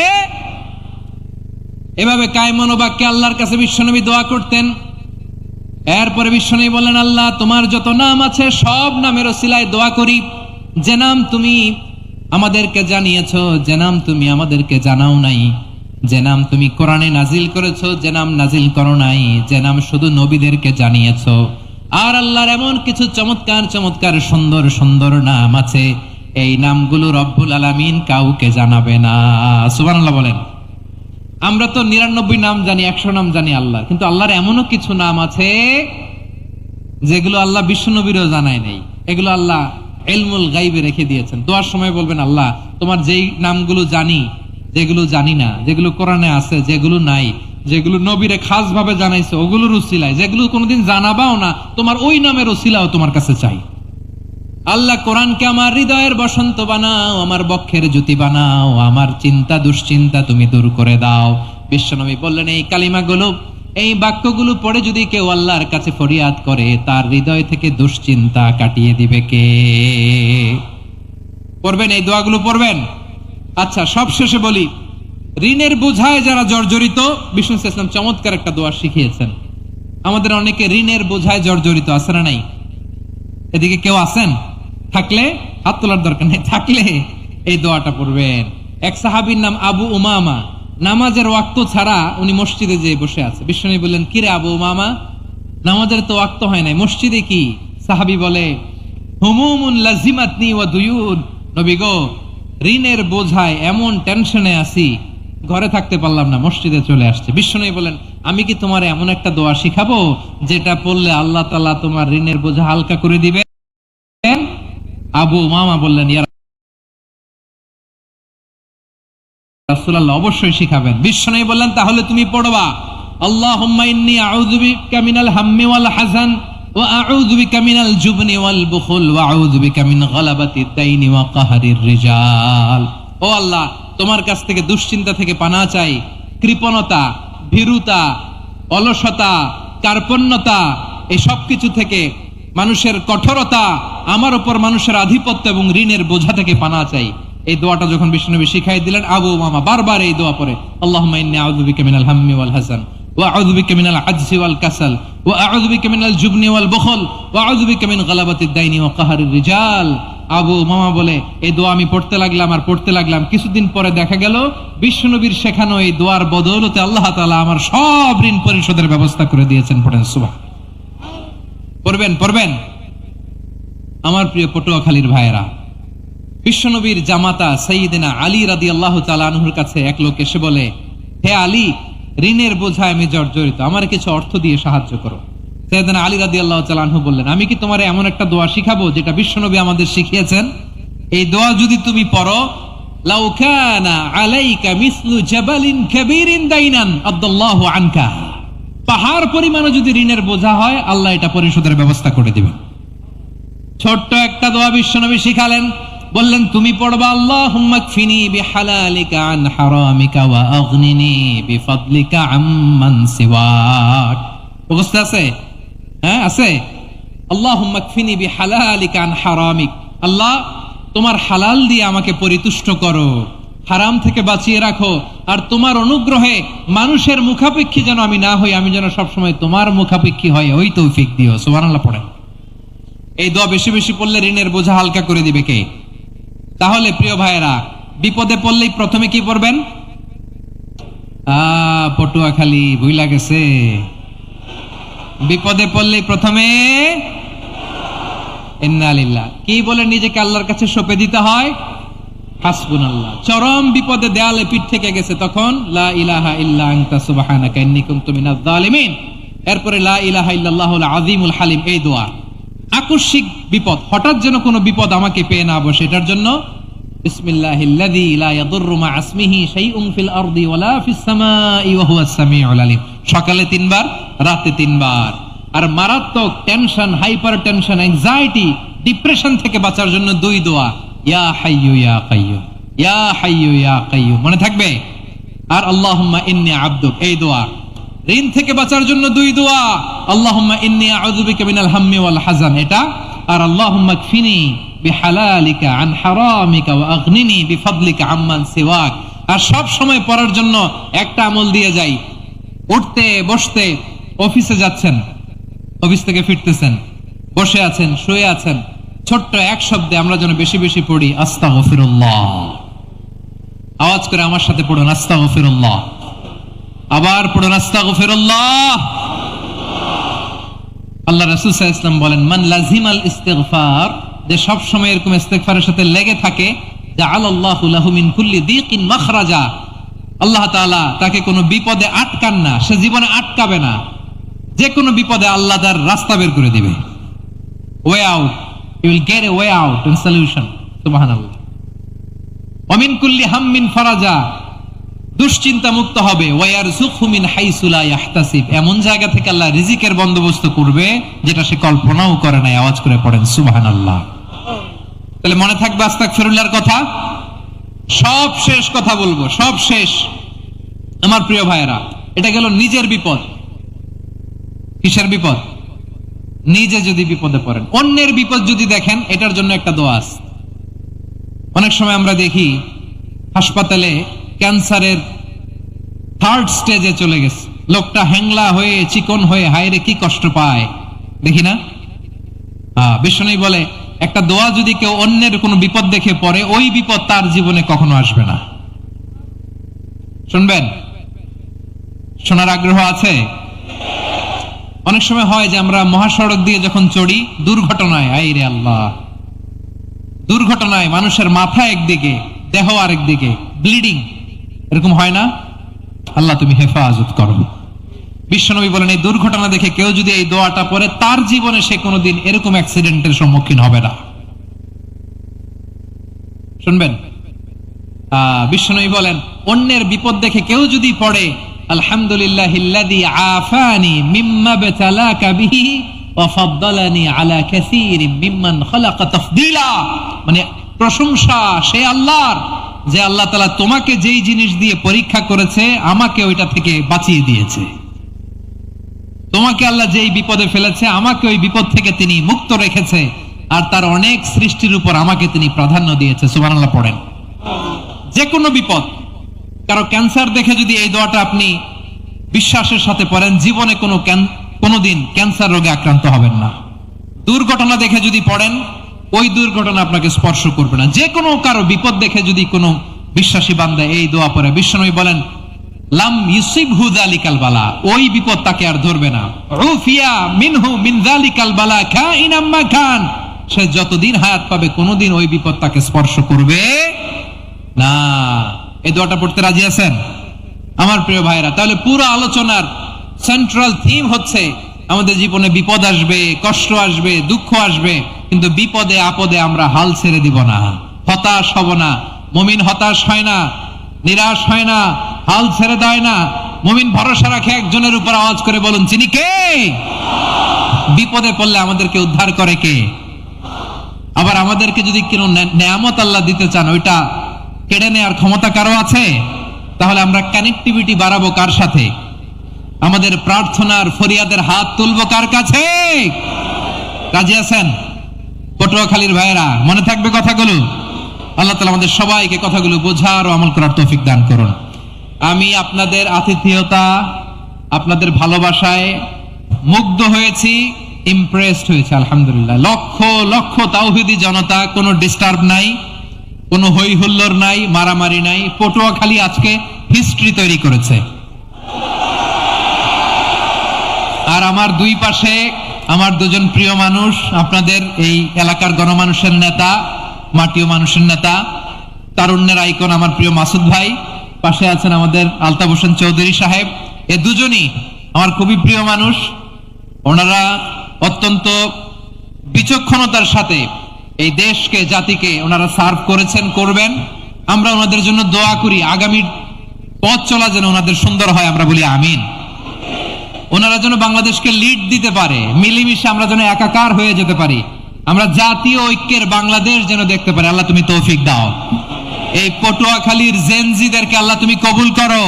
এভাবে কায়মন বাক্যে আল্লাহর কাছে বিশ্বনবী দোয়া করতেন। এরপরে বিশ্বনবী বলেন, আল্লাহ, তোমার যত নাম আছে সব নামের ওসিলায় দোয়া করি, যে নাম তুমি আমাদেরকে জানিয়েছো, যে নাম তুমি আমাদেরকে জানাও নাই, যে নাম তুমি কোরআনে নাজিল করেছো, যে নাম নাজিল করো নাই, যে নাম শুধু নবীদেরকে জানিয়েছো। আর আল্লাহর এমন কিছু চমৎকার চমৎকার সুন্দর সুন্দর নাম আছে, এই নামগুলো রব্বুল আলামিন কাউকে জানাবে না। সুবহানাল্লাহ বলেন। আমরা তো 99 নাম জানি, 100 নাম জানি আল্লাহ, কিন্তু আল্লাহর এমনও কিছু নাম আছে যেগুলো আল্লাহ বিশ্বনবীরও জানায় নেই। এগুলো আল্লাহ ইলমুল গায়বে রেখে দিয়েছেন। দোয়ার সময় বলবেন, আল্লাহ, তোমার যেই নামগুলো জানি, যেগুলো জানি না, যেগুলো কোরআনে আছে, যেগুলো নাই, যেগুলো নবীরে খাস ভাবে জানাইছে ওগুলোর উসিলায়, যেগুলো কোনোদিন জানাবাও না, তোমার ওই নামের উসিলাও তোমার কাছে চাই। আল্লাহ, কোরআনকে আমার হৃদয়ের বসন্ত বানাও, আমার বক্ষের জ্যোতি বানাও, আমার চিন্তা দুশ্চিন্তা তুমি দূর করে দাও। বিশ্বনবী বললেন, এই কালিমাগুলো, এই বাক্যগুলো পড়ে যদি কেউ আল্লাহর কাছে ফরিয়াদ করে, তার হৃদয় থেকে দুশ্চিন্তা কাটিয়ে দিবে কে? পড়বেন, এই দোয়াগুলো পড়বেন। আচ্ছা, সব শেষে বলি, ঋণের বোঝায় যারা জর্জরিত, বিষ্ণু ইসলাম চমৎকার একটা দোয়া শিখিয়েছেন। আমাদের অনেকে ঋণের বোঝায় জর্জরিত, আছে না নাই? এদিকে কেউ আছেন? থাকলে হাত তোলার দরকার নেই, থাকলে এই দোয়াটা পড়বেন। এক সাহাবীর নাম আবু উমামা, নামাজের ওয়াক্ত ছাড়া উনি মসজিদে যেয়ে বসে আছে। বিশ্বনবী বললেন, কি রে আবু উমামা, নামাজের তো ওয়াক্ত হয় নাই, মসজিদে কি? সাহাবী বলে, হুমুমুন লাজিমাতনি ওয়া দুয়ুন, নবী গো, ঋণের বোঝায় এমন টেনশনে আছি, ঘরে থাকতে পারলাম না, মসজিদে চলে আসছে। বিশ্বনবী বলেন, আমি কি তোমার এমন একটা দোয়া শিখাবো যেটা পড়লে আল্লাহ তাআলা তোমার ঋণের বোঝা হালকা করে দিবেন? আবু উমামা বললেন, ইয়া রাসূলুল্লাহ, অবশ্যই শিখাবেন। বিশ্বনবী বললেন, তাহলে তুমি পড়বা, আল্লাহুম্মা ইন্নী আউযু বিকা মিনাল হাম্মি ওয়াল হাযান ওয়া আউযু বিকা মিনাল জুবনি ওয়াল বুখল ওয়া আউযু বিকা মিন গালাবাতিদ দাইনি ওয়া কাহরির রিজাল। ও আল্লাহ, তোমার কাছ থেকে দুশ্চিন্তা থেকে পানাহ চাই, কৃপণতা, ভীরুতা, অলসতা, কার্পণ্যতা, এই সব কিছু থেকে, মানুষের কঠোরতা, আমার উপর মানুষের আধিপত্য এবং ঋণের বোঝা থেকে পানাহ চাই। এই দোয়াটা যখন বিশ্বনবী শিখাই দিলেন, আবু উমামা বারবার এই দোয়া পড়ে, আল্লাহুম্মা ইন্নী আউযু বিকা মিনাল হাম্মি ওয়াল হাযান ওয়া আউযু বিকা মিনাল আজজি ওয়াল কাসাল ওয়া আউযু বিকা মিনাল জুবনি ওয়াল বুখল ওয়া আউযু বিকা মিন গালাবাতিদ দাইনি ওয়া কাহরির রিজাল। আবু উমামা বলে, এই দোয়া আমি পড়তে লাগলাম। কিছুদিন পরে দেখা গেল বিশ্বনবীর শেখানো এই দোয়ার বদৌলতে আল্লাহ তাআলা আমার সব ঋণ পরিশোধের ব্যবস্থা করে দিয়েছেন। পড়েন সুবহান। পড়বেন। আমার প্রিয় পটুয়াখালীর ভাইয়েরা, বিশ্বনবীর জামাতা সাইয়্যিদিনা আলী রাদিয়াল্লাহু তাআলা আনহুর কাছে এক লোক এসে বলে, হে আলী, ঋণের বোঝায় আমি জর্জরিত, আমার কিছু অর্থ দিয়ে সাহায্য করো। সাইয়্যিদিনা আলী রাদিয়াল্লাহু তাআলা আনহু বললেন, আমি কি তোমার এমন একটা দোয়া শিখাবো যেটা বিশ্বনবী আমাদের শিখিয়েছেন? এই দোয়া যদি তুমি পড়ো, লাউ কানা আলাইকা মিসলু জাবালিন কাবীরিন দাইনান আদাল্লাহু আনকা, পাহাড় পরিমাণও যদি ঋণের বোঝা হয়, আল্লাহ এটা পরিশোধের ব্যবস্থা করে দিবেন। ছোট্ট একটা দোয়া বিশ্বনবী শিখালেন, বললেন তুমি পড়বা আল্লাহুম্মা কফিনি বিহালালিকা আন হারামিকা ওয়া আগনিনি বিফাদলিকা আম্মান সিওয়াক। মুখস্থ আছে? হ্যাঁ আছে। আল্লাহুম্মা কফিনি বিহালালিকা আন হারামিক, আল্লাহ তোমার হালাল দিয়ে আমাকে পরিতুষ্ট করো, হারাম থেকে বাঁচিয়ে রাখো, আর তোমার অনুগ্রহে মানুষের মুখাপেক্ষী যেন আমি না হই, আমি যেন সবসময় তোমার মুখাপেক্ষী হয়, ওই তৌফিক দিও। সুবহানাল্লাহ পড়েন। এই দোয়া বেশি বেশি পড়লে ঋণের বোঝা হালকা করে দিবে কে? তাহলে প্রিয় ভাইয়েরা, বিপদে পড়লেই প্রথমে কি পড়বেন? পটুয়াখালী ভুইলা গেছে। বিপদে পড়লেই প্রথমে ইন্না লিল্লাহ কি বলে নিজেকে আল্লাহর কাছে সঁপে দিতে হয়? হাসবুনাল্লাহ। চরম বিপদে দেয়ালে পিঠ থেকে গেছে, তখন লা ইলাহা ইল্লা আনতা সুবহানাকা ইন্নী কুনতু মিনাজ জালিমিন। এরপরে লা ইলাহা ইল্লাল্লাহুল আযীমুল হালিম, এই দোয়া। আকস্মিক বিপদ, হঠাৎ যেন কোনো বিপদ আমাকে পেয়ে না বসে, এটার জন্য বিসমিল্লাহিল্লাযী লা ইয়াদুররু মা ইসমিহি শাইউন ফিল আরদি ওয়ালা ফিস সামাই ওয়া হুয়াস সামিউল আলিম। সকালে 3 বার, রাতে 3 বার। আর মারাত্মক tension, hyper tension, anxiety, depression থেকে বাঁচার জন্য 2 দোয়া, ইয়া হাইয়্যু ইয়া কাইয়্যুম, ইয়া হাইয়্যু ইয়া কাইয়্যুম, মনে থাকবে? আর আল্লাহুম্মা ইন্নী আবদুক, এই দোয়া। ঋণ থেকে বাঁচার জন্য 2 দোয়া, আল্লাহুম্মা ইন্নী আউযু বিকা মিনাল হাম্মি ওয়াল হাযান, এটা। আর আল্লাহুম্মা কফিনি বিহালালিকা আন হারামিকা ওয়া আগনিনি বিফাদলিকা আম্মান সিওয়াক। আর সব সময় পড়ার জন্য একটা আমল দিয়ে যাই, উঠতে বসতে, অফিসে যাচ্ছেন, অফিস থেকে ফিরতেছেন, বসে আছেন, শুয়ে আছেন, ছোট্ট এক শব্দে আমরা যেন বেশি বেশি পড়ি আস্তাগফিরুল্লাহ। আওয়াজ করে আমার সাথে পড়ুন আস্তাগফিরুল্লাহ। আবার পড়ুন আস্তাগফিরুল্লাহ। আল্লাহ রাসূল সাল্লাল্লাহু আলাইহি ওয়াসাল্লাম বলেন, মান লাজিমাল ইস্তিগফার, যে সব সময় এরকম ইস্তিগফারের সাথে লেগে থাকে, জাআলাল্লাহু লাহু মিন কুল্লি দিকিন মাখরাজা, আল্লাহ তাআলা তাকে কোনো বিপদে আটকান না, সে জীবনে আটকাবে না, যে কোনো বিপদে আল্লাহ তার রাস্তা বের করে দিবে। Way out, you will get a way out and solution. সুবহানাল্লাহ। ওয়া মিন কুল্লি হাম্মিন ফারাজা, দুশ্চিন্তা মুক্ত হবে। ওয়ায়ারযুকহু মিন হাইসু লা ইয়াহতাসিব, এমন জায়গা থেকে আল্লাহ রিজিকের বন্দোবস্ত করবে যেটা সে কল্পনাও করে নাই। আওয়াজ করে পড়েন সুবহানাল্লাহ। তাহলে মনে থাকবে আস্তাগফিরুল্লাহর কথা। সব শেষ কথা বলবো, সব শেষ আমার প্রিয় ভাইয়েরা। এটা গেল নিজের বিপদ। কিসের বিপদ? নিজে যদি বিপদে পড়েন। অন্যের বিপদ যদি দেখেন, এটার জন্য একটা দোয়া আছে। অনেক সময় আমরা দেখি হাসপাতালে ক্যান্সারের 3rd স্টেজে চলে গেছে, লোকটা হ্যাংলা হয়ে, চিকন হয়ে, হায়রে কি কষ্ট পায়, দেখি না? বিষ্ণু বলে, একটা দোয়া যদি কেউ অন্যের কোনো বিপদ দেখে পড়ে, ওই বিপদ তার জীবনে কখনো আসবে না। শুনবেন? শোনার আগ্রহ আছে? অনেক সময় হয় যে আমরা মহাসড়ক দিয়ে যখন চড়ি, দুর্ঘটনায়, আইরে আল্লাহ, দুর্ঘটনায় মানুষের মাথা একদিকে, দেহ আরেক দিকে, ব্লিডিং, এরকম হয় না? আল্লাহ তুমি হেফাজত করো। বিশ্বনবী বলেন, এই দুর্ঘটনা দেখে কেউ যদি এই দোয়াটা পড়ে, তার জীবনে সে কোনোদিন এরকম অ্যাক্সিডেন্টের সম্মুখীন হবে না। শুনবেন? বিশ্বনবী বলেন, অন্যের বিপদ দেখে কেউ যদি পড়ে, আলহামদুলিল্লাহিল্লাযী আফানি মিম্মা বাতালাকা বিহি ওয়া ফাদ্দালানি আলা কাসীরিম মিম্মান খালাকা তাফদীলা, মানে প্রশংসা সে আল্লাহর, যে আল্লাহ তাআলা তোমাকে যেই জিনিস দিয়ে পরীক্ষা করেছে, আমাকে ওইটা থেকে বাঁচিয়ে দিয়েছে। তোমাকে আল্লাহ যেই বিপদে ফেলেছে, আমাকে ওই বিপদ থেকে তিনি মুক্ত রেখেছে, আর তার অনেক সৃষ্টির উপর আমাকে তিনি প্রাধান্য দিয়েছে। সুবহানাল্লাহ পড়েন। যে কোনো বিপদ, কারো ক্যান্সার দেখে যদি এই দোয়াটা আপনি বিশ্বাসের সাথে পড়েন, জীবনে কোনোদিন ক্যান্সার রোগে আক্রান্ত হবেন না। দুর্ঘটনা দেখে যদি পড়েন, ওই দুর্ঘটনা আপনাকে স্পর্শ করবে না। যে কোনো কারো বিপদ দেখে যদি কোনো বিশ্বাসী বান্দা এই দোয়া পড়ে, বিশ্বনবী বলেন, লাম ইউসিবহু যালিকাল বালা, ওই বিপদ তাকে আর ধরবে না। উফিয়া মিনহু মিন যালিকাল বালা কাইনাম মা কান, সে যতদিন হায়াত পাবে কোনোদিন ওই বিপদ তাকে স্পর্শ করবে না। এই দোয়াটা পড়তে রাজি আছেন আমার প্রিয় ভাইরা? তাহলে পুরো আলোচনার সেন্ট্রাল থিম হচ্ছে, আমাদের জীবনে বিপদ আসবে, কষ্ট আসবে, দুঃখ আসবে, কিন্তু বিপদে আপদে আমরা হাল ছেড়ে দিব না, হতাশ হব না। মুমিন হতাশ হয় না, নিরাশ হয় না, হাল ছেড়ে দেয় না, মুমিন ভরসা রাখে একজনের উপর, আওয়াজ করে বলুন, যিনি কে? বিপদে পড়লে আমাদেরকে উদ্ধার করে কে? আবার আমাদেরকে যদি কোনো নেয়ামত আল্লাহ দিতে চান, ওইটা কেড়ে নেওয়ার ক্ষমতা কারো আছে? তাহলে আমরা কানেক্টিভিটি বাড়াবো কার সাথে? আমাদের প্রার্থনার ফরিয়াদের হাত তুলবো কার কাছে? রাজি আছেন? পটুয়াখালীর ভাইয়েরা, মনে থাকবে কথাগুলো? আল্লাহ তাআলা আমাদের সবাইকে কথাগুলো বোঝার ও আমল করার তৌফিক দান করুন। আমি আপনাদের আতিথেয়তা, আপনাদের ভালোবাসায় মুগ্ধ হয়েছি, ইমপ্রেসড হয়েছে। আলহামদুলিল্লাহ। লক্ষ লক্ষ তাওহীদি জনতা, কোনো ডিস্টার্ব নাই, কোনো হই হুল্লোড় নাই, মারামারি নাই। পটুয়াখালী আজকে হিস্ট্রি তৈরি করেছে। আর আমার দুই পাশে আমার দুজন প্রিয় মানুষ, আপনাদের এই এলাকার গণমানুষের নেতা, মাটিও মানুষের নেতা, তারুণ্যের আইকন আমার প্রিয় মাসুদ ভাই। পাশে আছেন আমাদের আলতাফ হোসেন চৌধুরী সাহেব। এ দুজনই আমার খুবই প্রিয় মানুষ। ওনারা অত্যন্ত বিচক্ষণতার সাথে এই দেশকে, জাতিকে ওনারা সার্ভ করেছেন, করবেন। আমরা ওনাদের জন্য দোয়া করি, আগামী পথ চলা যেন ওনাদের সুন্দর হয়, আমরা বলি আমিন। ওনারা যেন বাংলাদেশকে লিড দিতে পারে, মিলেমিশে আমরা যেন একাকার হয়ে যেতে পারি, আমরা জাতীয় ঐক্যের বাংলাদেশ যেন দেখতে পারি। আল্লাহ তুমি তৌফিক দাও। এই পটুয়াখালীর জেনজিদেরকে আল্লাহ তুমি কবুল করো।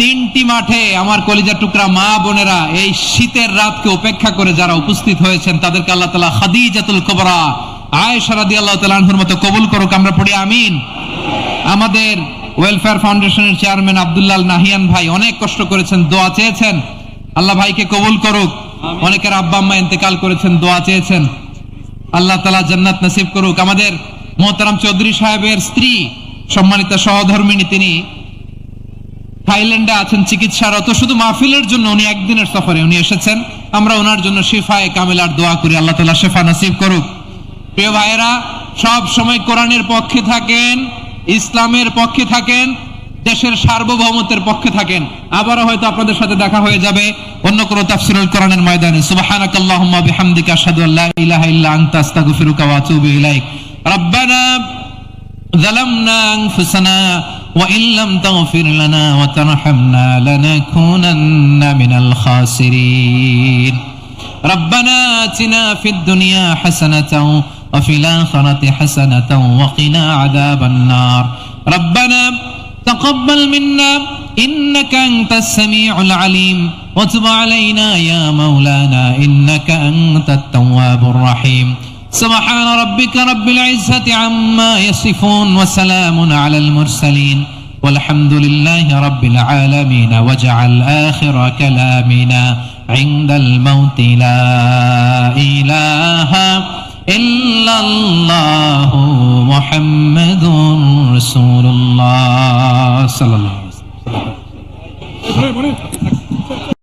তিনটি মাঠে আমার কলিজার টুকরা মা বোনেরা এই শীতের রাতকে উপেক্ষা করে যারা উপস্থিত হয়েছেন, তাদেরকে আল্লাহ তাআলা খাদিজাতুল কুবরা আয়েশা রাদিয়াল্লাহু তাআলা আনহার মতো কবুল করুক, আমরা পড়ি আমিন। আমাদের ওয়েলফেয়ার ফাউন্ডেশনের চেয়ারম্যান আব্দুল্লাহ নাহিয়ান ভাই অনেক কষ্ট করেছেন, দোয়া চেয়েছেন, আল্লাহ ভাইকে কবুল করুক। অনেকের আব্বা আম্মা ইন্তেকাল করেছেন, দোয়া চেয়েছেন, আল্লাহ তাআলা জান্নাত নসিব করুক। আমাদের মোহতারাম চৌধুরী সাহেবের স্ত্রী, সম্মানিত সহধর্মিণী, তিনি থাইল্যান্ডে আছেন চিকিৎসারত। শুধু মাহফিলের জন্য উনি একদিনের সফরে উনি এসেছেন। আমরা ওনার জন্য শিফায়ে কামিলার দোয়া করি, আল্লাহ তাআলা শিফা নসিব করুক। প্রিয় ভাইয়েরা, সব সময় কোরআনের পক্ষে থাকেন, ইসলামের পক্ষে থাকেন, দেশের সার্বভৌমত্বের পক্ষে থাকেন। আবারও হয়তো আপনাদের সাথে দেখা হয়ে যাবে অন্য কোনো তাফসীরুল কোরআনের ময়দানে। সুবহানাকাল্লাহুম্মা বিহামদিকা আশহাদু আল্লা ইলাহা ইল্লা আনতা আস্তাগফিরুকা ওয়া আতুবু ইলাইক। রব্বানা যালামনা আনফুসানা ওয়া ইন লাম তাগফির লানা ওয়া তারহামনা লানাকুনান্না মিনাল খাসিরিন। রব্বানা আতিনা ফিদ দুনিয়া হাসানাতাও ওয়া ফিল আখিরাতি হাসানাতাও ওয়া কিনা আযাবান নার। রব্বানা تقبل منا إنك أنت السميع العليم وتب علينا يا مولانا إنك أنت التواب الرحيم. سبحان ربك رب العزة عما يصفون وسلام على المرسلين والحمد لله رب العالمين. واجعل آخر كلامنا عند الموت لا إله إلا الله محمد رسول الله صلى الله عليه وسلم.